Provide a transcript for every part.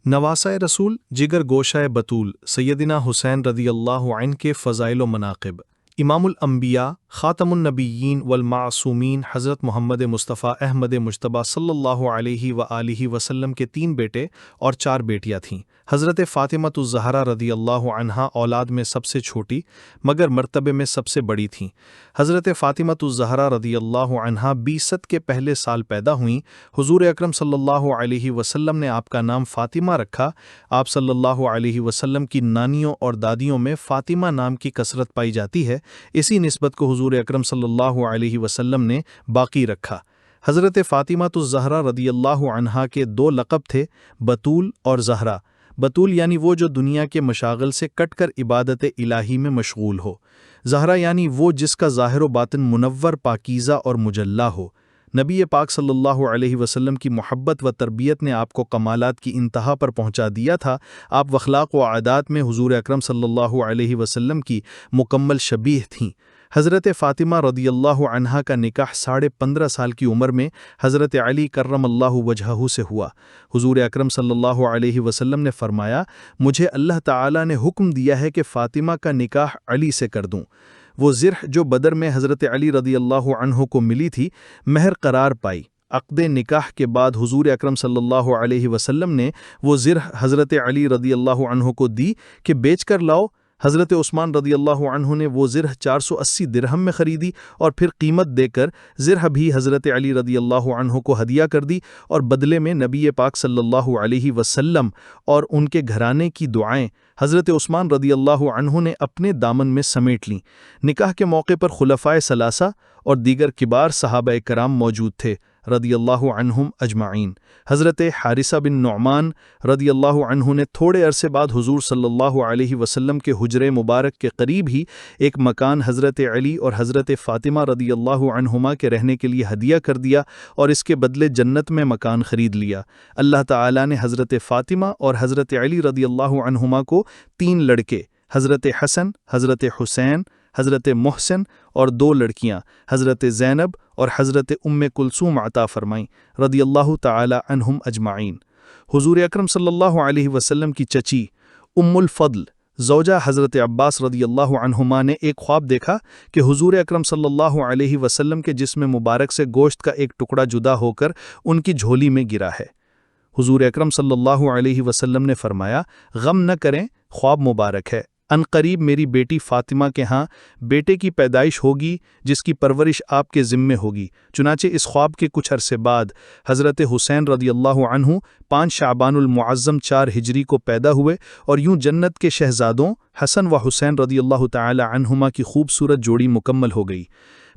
नवासा रसूल जिगर गोशा बतूल सैयदना हुसैन रदियल्लाहु अन्हु के फ़ज़ाइल व मनाक़िब। इमामुल अंबिया ख़ातमुन नबिय्यीन वल मासूमीन हज़रत मोहम्मद मुस्तफ़ा अहमद मुज्तबा सल्लल्लाहु अलैहि व आलिहि वसल्लम के 3 बेटे और 4 बेटियां थीं। हज़रत फ़ातिमतुज़ ज़हरा रदियल्लाहु अन्हा औलाद में सबसे छोटी मगर मर्तबे में सबसे बड़ी थीं। हज़रत फ़ातिमतुज़ ज़हरा रदियल्लाहु अन्हा 20 सदी के पहले साल पैदा हुईं। हुज़ूर अकरम सल्लल्लाहु अलैहि वसल्लम ने आपका नाम फ़ातिमा रखा। आप सल्लल्लाहु अलैहि वसल्लम की नानियों और दादियों में फ़ातिमा नाम की कसरत पाई जाती है। इसी निस्बत को हुज़ूर अकरम सल्लल्लाहु अलैहि वसल्लम ने बाकी रखा। हज़रत फ़ातिमतुज़ ज़हरा रदियल्लाहु अन्हा के 2 लक़ब थे, बतूल और ज़हरा। बतूल यानी वो जो दुनिया के मशागल से कटकर इबादत इलाही में मशगूल हो। ज़हरा यानी वो जिसका ज़ाहिर व बातिन मुनव्वर, पाकीज़ा और मुजल्ला हो। नबी पाक सल्लल्लाहु अलैहि वसल्लम की मोहब्बत व तरबियत ने आपको कमालात की इंतहा पर पहुंचा दिया था। आप अखलाक व आदात में हुज़ूर अकरम सल्लल्लाहु अलैहि वसल्लम की मुकम्मल शबीह थीं। हज़रत फ़ातिमा रदियल्लाहु अन्हा का निकाह 15.5 साल की उम्र में हज़रत अली कर्रमल्लाहु वजहहू से हुआ। हुज़ूर अकरम सल्लल्लाहु अलैहि वसल्लम ने फरमाया, मुझे अल्लाह ताला ने हुक्म दिया है कि फ़ातिमा का निकाह अली से कर दूँ। वो ज़िर्ह जो बदर में हज़रत अली रदियल्लाहु अन्हु को मिली थी, महर करार पाई। अक़्दे निकाह के बाद हुज़ूर अकरम सल्लल्लाहु अलैहि वसल्लम ने वो ज़िर्ह हज़रत अली रदियल्लाहु अन्हु को दी कि बेच कर लाओ। हज़रत उस्मान रदियल्लाहु अन्हु ने वो ज़िर्ह 480 दिरहम में ख़रीदी और फिर कीमत देकर ज़िर्ह भी हज़रत अली रदियल्लाहु अन्हु को हदिया कर दी और बदले में नबी पाक सल्लल्लाहु अलैहि वसल्लम और उनके घराने की दुआएं हज़रत उस्मान रदियल्लाहु अन्हु ने अपने दामन में समेट लीं। निकाह के मौके पर खुलफ़ाए सलासा और दीगर किबार सहाबा कराम मौजूद थे रदियल्लाहु अन्हुम अजमाइन। हज़रत हारिसा बिन नुअमान रदियल्लाहु अन्हु ने थोड़े अरसे बाद हुज़ूर सल्लल्लाहु अलैहि वसल्लम के हुजरे मुबारक के करीब ही एक मकान हज़रत अली और हज़रत फ़ातिमा रदियल्लाहु अन्हुमा के रहने के लिए हदिया कर दिया और इसके बदले जन्नत में मकान ख़रीद लिया। अल्लाह ताला ने हज़रत फ़ातिमा और हज़रत अली रदियल्लाहु अन्हुमा को 3 लड़के हज़रत हसन, हज़रत हुसैन, हज़रत मोहसिन और 2 लड़कियां हज़रत ज़ैनब और हज़रत उम्मे कुलसूम अता फरमाईं रदियल्लाहु ताला अन्हुम अजमाइन। हुज़ूर अकरम सल्लल्लाहु अलैहि वसल्लम की चची उम्मुल फ़द्ल ज़ौजा हज़रत अब्बास रदियल्लाहु अन्हुमा ने एक ख्वाब देखा कि हुज़ूर अकरम सल्लल्लाहु अलैहि वसल्लम के जिस्म मुबारक से गोश्त का एक टुकड़ा जुदा होकर उनकी झोली में गिरा है। हुज़ूर अकरम सल्लल्लाहु अलैहि वसल्लम ने फरमाया, गम न करें, ख्वाब मुबारक है। अनकरीब मेरी बेटी फ़ातिमा के यहाँ बेटे की पैदाइश होगी जिसकी परवरिश आपके ज़िम्मे होगी। चुनाचे इस ख्वाब के कुछ अरसे बाद हज़रत हुसैन रदियल्लाहु अन्हु 5 शाबानुल मुअज़्ज़म 4 हिजरी को पैदा हुए और यूं जन्नत के शहज़ादों हसन व हुसैन रदियल्लाहु ताला अन्हुमा की खूबसूरत जोड़ी मुकम्मल हो गई।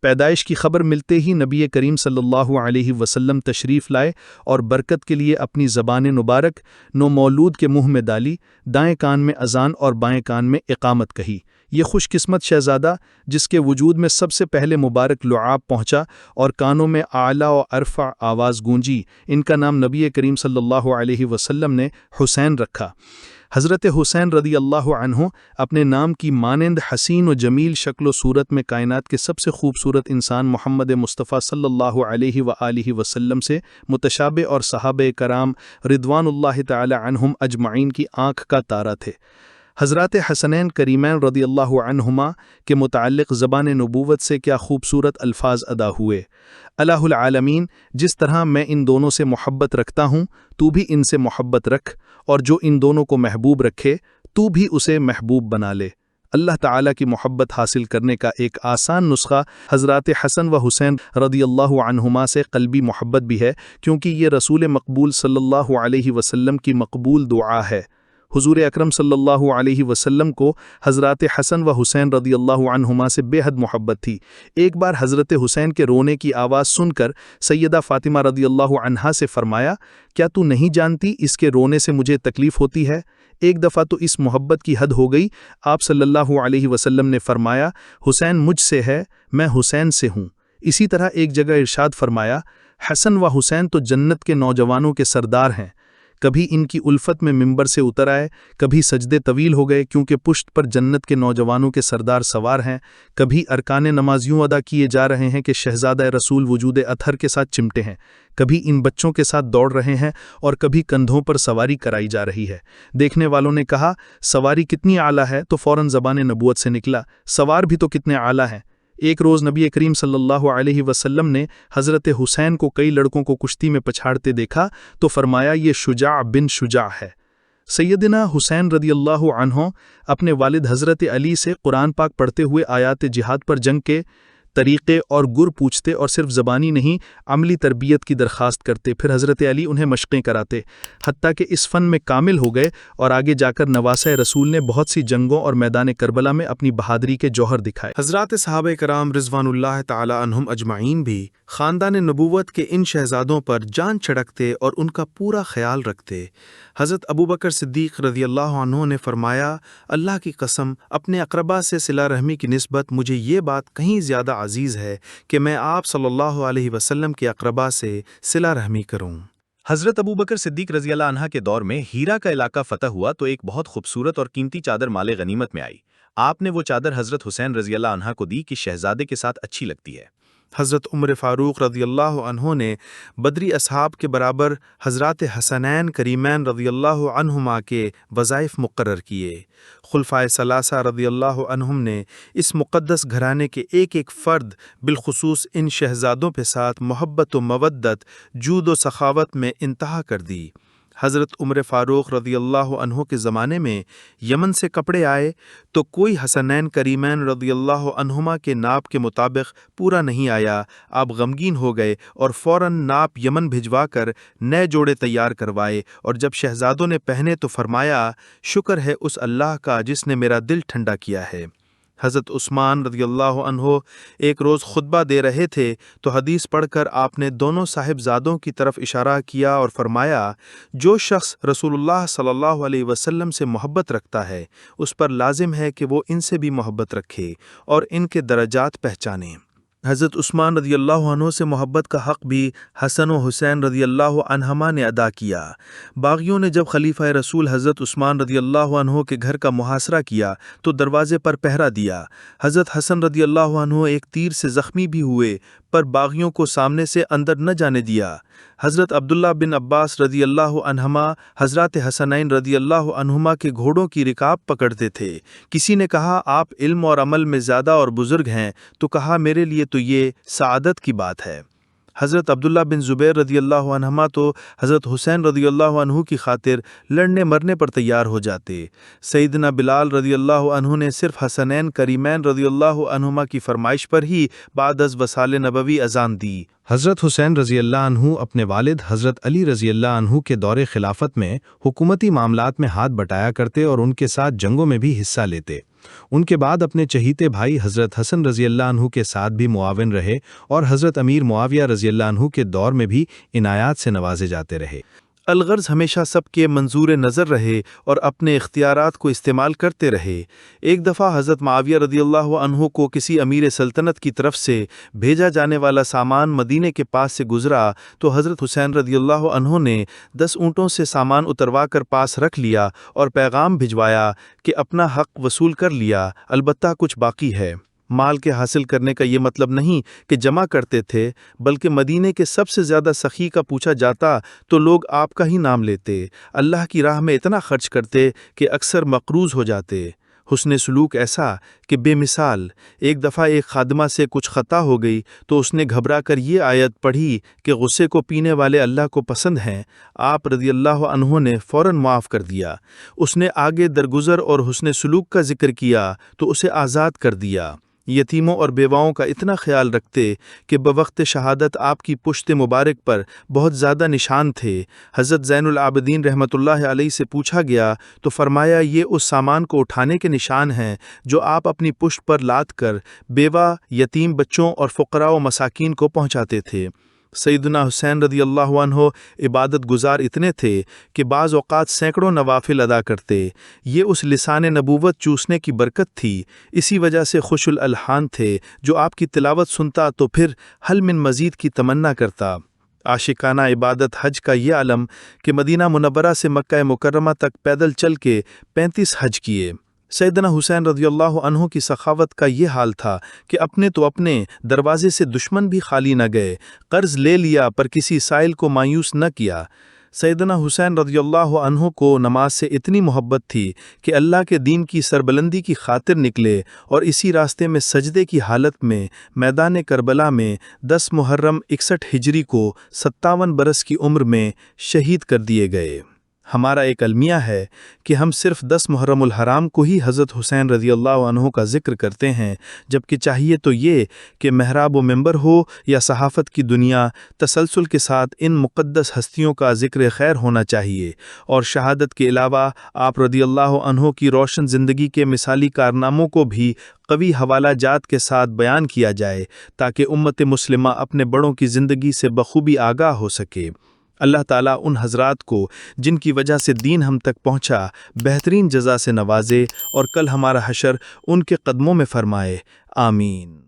पैदाइश की खबर मिलते ही नबी करीम सल्लल्लाहु अलैहि वसल्लम तशरीफ़ लाए और बरकत के लिए अपनी ज़बान मुबारक नो मौलूद के मुँह में डाली, दाएँ कान में अज़ान और बाएँ कान में इक़ामत कही। ये खुशकिस्मत शहज़ादा जिसके वजूद में सबसे पहले मुबारक लुआब पहुँचा और कानों में आला और अरफ़ा आवाज़ गूंजी, इनका नाम नबी करीम सल्लल्लाहु अलैहि वसल्लम ने हुसैन रखा। हज़रत हुसैन रदियल्लाहु अन्हु अपने नाम की मानंद हसीन व जमील शक्ल सूरत में कायनात के सबसे खूबसूरत इंसान मोहम्मद मुस्तफ़ा सल्लल्लाहु अलैहि व आलिहि वसल्लम से मुतशाबे और सहाबे कराम रिदवानुल्लाहि ताला अन्हुम अजमाइन की आँख का तारा थे। हज़रत हसनैन करीमैन रदियल्लाहु अन्हुमा के मुताल्लिक़ ज़बान नबूवत से क्या खूबसूरत अल्फाज अदा हुए। अल्लाहुल आलमीन, जिस तरह मैं इन दोनों से मोहब्बत रखता हूँ, तू भी इनसे मोहब्बत रख, और जो इन दोनों को महबूब रखे तू भी उसे महबूब बना ले। अल्लाह ताला की मोहब्बत हासिल करने का एक आसान नुस्खा हज़रत हसन व हुसैन रदियल्लाहु अन्हुमा से क़ल्बी मोहब्बत भी है, क्योंकि ये रसूल मकबूल सल्लल्लाहु अलैहि वसल्लम की मकबूल दुआ है। हुज़ूर अकरम सल्लल्लाहु अलैहि वसल्लम को हज़रत हसन व हुसैन रदियल्लाहु अन्हुमा से बेहद मोहब्बत थी। एक बार हज़रत हुसैन के रोने की आवाज़ सुनकर सैयदा फ़ातिमा रदियल्लाहु अन्हा से फ़रमाया, क्या तू नहीं जानती इसके रोने से मुझे तकलीफ़ होती है? एक दफ़ा तो इस मोहब्बत की हद हो गई। आप सल्लल्लाहु अलैहि वसल्लम ने फ़रमाया, हुसैन मुझसे है, मैं हुसैन से हूँ। इसी तरह एक जगह इरशाद फ़रमाया, हसन व हुसैन तो जन्नत के नौजवानों के सरदार हैं। کبھی ان کی الفت میں ممبر سے اتر آئے، کبھی سجدے طویل ہو گئے کیونکہ پشت پر جنت کے نوجوانوں کے سردار سوار ہیں، کبھی ارکان نماز یوں ادا کیے جا رہے ہیں کہ شہزادہ رسول وجود اطہر کے ساتھ چمٹے ہیں، کبھی ان بچوں کے ساتھ دوڑ رہے ہیں اور کبھی کندھوں پر سواری کرائی جا رہی ہے۔ دیکھنے والوں نے کہا سواری کتنی اعلیٰ ہے تو فوراً زبان نبوت سے نکلا سوار بھی تو کتنے اعلیٰ ہیں۔ ایک روز نبی کریم صلی اللہ علیہ وسلم نے حضرت حسین کو کئی لڑکوں کو کشتی میں پچھاڑتے دیکھا تو فرمایا یہ شجاع بن شجاع ہے۔ سیدنا حسین رضی اللہ عنہ اپنے والد حضرت علی سے قرآن پاک پڑھتے ہوئے آیات جہاد پر جنگ کے طریقے اور گر پوچھتے اور صرف زبانی نہیں عملی تربیت کی درخواست کرتے، پھر حضرت علی انہیں مشقیں کراتے، حتیٰ کہ اس فن میں کامل ہو گئے اور آگے جا کر نواسۂ رسول نے بہت سی جنگوں اور میدان کربلا میں اپنی بہادری کے جوہر دکھائے۔ حضرات صحابہ کرام رضوان اللہ تعالی عنہم اجمعین بھی خاندان نبوت کے ان شہزادوں پر جان چھڑکتے اور ان کا پورا خیال رکھتے۔ حضرت ابوبکر صدیق رضی اللہ عنہ نے فرمایا اللہ کی قسم اپنے اقربا سے صلہ رحمی کی نسبت مجھے یہ بات کہیں زیادہ عزیز ہے کہ میں آپ صلی اللہ علیہ وسلم کے اقربا سے صلہ رحمی کروں۔ حضرت ابوبکر صدیق رضی اللہ عنہ کے دور میں ہیرا کا علاقہ فتح ہوا تو ایک بہت خوبصورت اور قیمتی چادر مال غنیمت میں آئی۔ آپ نے وہ چادر حضرت حسین رضی اللہ عنہ کو دی کہ شہزادے کے ساتھ اچھی لگتی ہے۔ حضرت عمر فاروق رضی اللہ عنہ نے بدری اصحاب کے برابر حضرات حسنین کریمین رضی اللہ عنہما کے وظائف مقرر کیے۔ خلفائے ثلاثہ رضی اللہ عنہم نے اس مقدس گھرانے کے ایک ایک فرد بالخصوص ان شہزادوں کے ساتھ محبت و مودت، جود و سخاوت میں انتہا کر دی۔ حضرت عمر فاروق رضی اللہ عنہ کے زمانے میں یمن سے کپڑے آئے تو کوئی حسنین کریمین رضی اللہ عنہما کے ناپ کے مطابق پورا نہیں آیا۔ آپ غمگین ہو گئے اور فوراً ناپ یمن بھجوا کر نئے جوڑے تیار کروائے، اور جب شہزادوں نے پہنے تو فرمایا شکر ہے اس اللہ کا جس نے میرا دل ٹھنڈا کیا ہے۔ حضرت عثمان رضی اللہ عنہ ایک روز خطبہ دے رہے تھے تو حدیث پڑھ کر آپ نے دونوں صاحبزادوں کی طرف اشارہ کیا اور فرمایا جو شخص رسول اللہ صلی اللہ علیہ وسلم سے محبت رکھتا ہے اس پر لازم ہے کہ وہ ان سے بھی محبت رکھے اور ان کے درجات پہچانے۔ حضرت عثمان رضی اللہ عنہ سے محبت کا حق بھی حسن و حسین رضی اللہ عنہما نے ادا کیا۔ باغیوں نے جب خلیفہ رسول حضرت عثمان رضی اللہ عنہ کے گھر کا محاصرہ کیا تو دروازے پر پہرا دیا۔ حضرت حسن رضی اللہ عنہ ایک تیر سے زخمی بھی ہوئے پر باغیوں کو سامنے سے اندر نہ جانے دیا۔ حضرت عبداللہ بن عباس رضی اللہ عنہما حضرات حسنین رضی اللہ عنہما کے گھوڑوں کی رکاب پکڑتے تھے۔ کسی نے کہا آپ علم اور عمل میں زیادہ اور بزرگ ہیں تو کہا میرے لیے تو یہ سعادت کی بات ہے۔ حضرت عبداللہ بن زبیر رضی اللہ عنہما تو حضرت حسین رضی اللہ عنہ کی خاطر لڑنے مرنے پر تیار ہو جاتے۔ سیدنا بلال رضی اللہ عنہ نے صرف حسنین کریمین رضی اللہ عنہما کی فرمائش پر ہی بعد از وصال نبوی اذان دی۔ حضرت حسین رضی اللہ عنہ اپنے والد حضرت علی رضی اللہ عنہ کے دور خلافت میں حکومتی معاملات میں ہاتھ بٹایا کرتے اور ان کے ساتھ جنگوں میں بھی حصہ لیتے۔ ان کے بعد اپنے چہیتے بھائی حضرت حسن رضی اللہ عنہ کے ساتھ بھی معاون رہے اور حضرت امیر معاویہ رضی اللہ عنہ کے دور میں بھی عنایات سے نوازے جاتے رہے۔ الغرض ہمیشہ سب کے منظور نظر رہے اور اپنے اختیارات کو استعمال کرتے رہے۔ ایک دفعہ حضرت معاویہ رضی اللہ عنہ کو کسی امیر سلطنت کی طرف سے بھیجا جانے والا سامان مدینے کے پاس سے گزرا تو حضرت حسین رضی اللہ عنہ نے 10 اونٹوں سے سامان اتروا کر پاس رکھ لیا اور پیغام بھجوایا کہ اپنا حق وصول کر لیا، البتہ کچھ باقی ہے۔ مال کے حاصل کرنے کا یہ مطلب نہیں کہ جمع کرتے تھے، بلکہ مدینے کے سب سے زیادہ سخی کا پوچھا جاتا تو لوگ آپ کا ہی نام لیتے، اللہ کی راہ میں اتنا خرچ کرتے کہ اکثر مقروض ہو جاتے۔ حسن سلوک ایسا کہ بے مثال۔ ایک دفعہ ایک خادمہ سے کچھ خطا ہو گئی تو اس نے گھبرا کر یہ آیت پڑھی کہ غصے کو پینے والے اللہ کو پسند ہیں۔ آپ رضی اللہ عنہ نے فوراً معاف کر دیا۔ اس نے آگے درگزر اور حسن سلوک کا ذکر کیا تو اسے آزاد کر دیا۔ یتیموں اور بیواؤں کا اتنا خیال رکھتے کہ بوقت شہادت آپ کی پشت مبارک پر بہت زیادہ نشان تھے۔ حضرت زین العابدین رحمۃ اللہ علیہ سے پوچھا گیا تو فرمایا یہ اس سامان کو اٹھانے کے نشان ہیں جو آپ اپنی پشت پر لاد کر بیوہ، یتیم بچوں اور فقراء و مساکین کو پہنچاتے تھے۔ سیدنا حسین رضی اللہ عنہ عبادت گزار اتنے تھے کہ بعض اوقات سینکڑوں نوافل ادا کرتے۔ یہ اس لسان نبوت چوسنے کی برکت تھی، اسی وجہ سے خوش الالحان تھے۔ جو آپ کی تلاوت سنتا تو پھر حل من مزید کی تمنا کرتا۔ आशिकाना इबादत हज का ये आलम कि मदीना मुनव्वरा से मक्का मुकर्रमा तक पैदल चल के 35 हज किए। सैयदना हुसैन रज़ियल्लाहु अन्हु की सखावत का ये हाल था कि अपने तो अपने दरवाजे से दुश्मन भी खाली न गए, कर्ज ले लिया पर किसी साइल को मायूस न किया। सैयदना हुसैन रज़ियल्लाहु अन्हु को नमाज से इतनी मोहब्बत थी कि अल्लाह के दीन की सरबलंदी की खातिर निकले और इसी रास्ते में सजदे की हालत में मैदान करबला में 10 मुहर्रम 61 हिजरी को 57 बरस की उम्र में शहीद कर दिए गए। हमारा एक अलमिया है कि हम सिर्फ 10 मुहर्रमुल हराम को ही हज़रत हुसैन रज़ियल्लाहु अन्हु का ज़िक्र करते हैं, जबकि चाहिए तो ये कि महराब व मिंबर हो या सहाफ़त की दुनिया, तसलसल के साथ इन मुक़द्दस हस्तियों का ज़िक्र खैर होना चाहिए और शहादत के अलावा आप रज़ियल्लाहु अन्हु की रोशन ज़िंदगी के मिसाली कारनामों को भी कवी हवाला जात के साथ बयान किया जाए ताकि उम्मत मुस्लिमा अपने बड़ों की ज़िंदगी से बखूबी आगाह हो सके। अल्लाह ताला उन हज़रात को जिनकी वजह से दीन हम तक पहुँचा बेहतरीन जज़ा से नवाजे और कल हमारा हशर उनके कदमों में फरमाए। आमीन।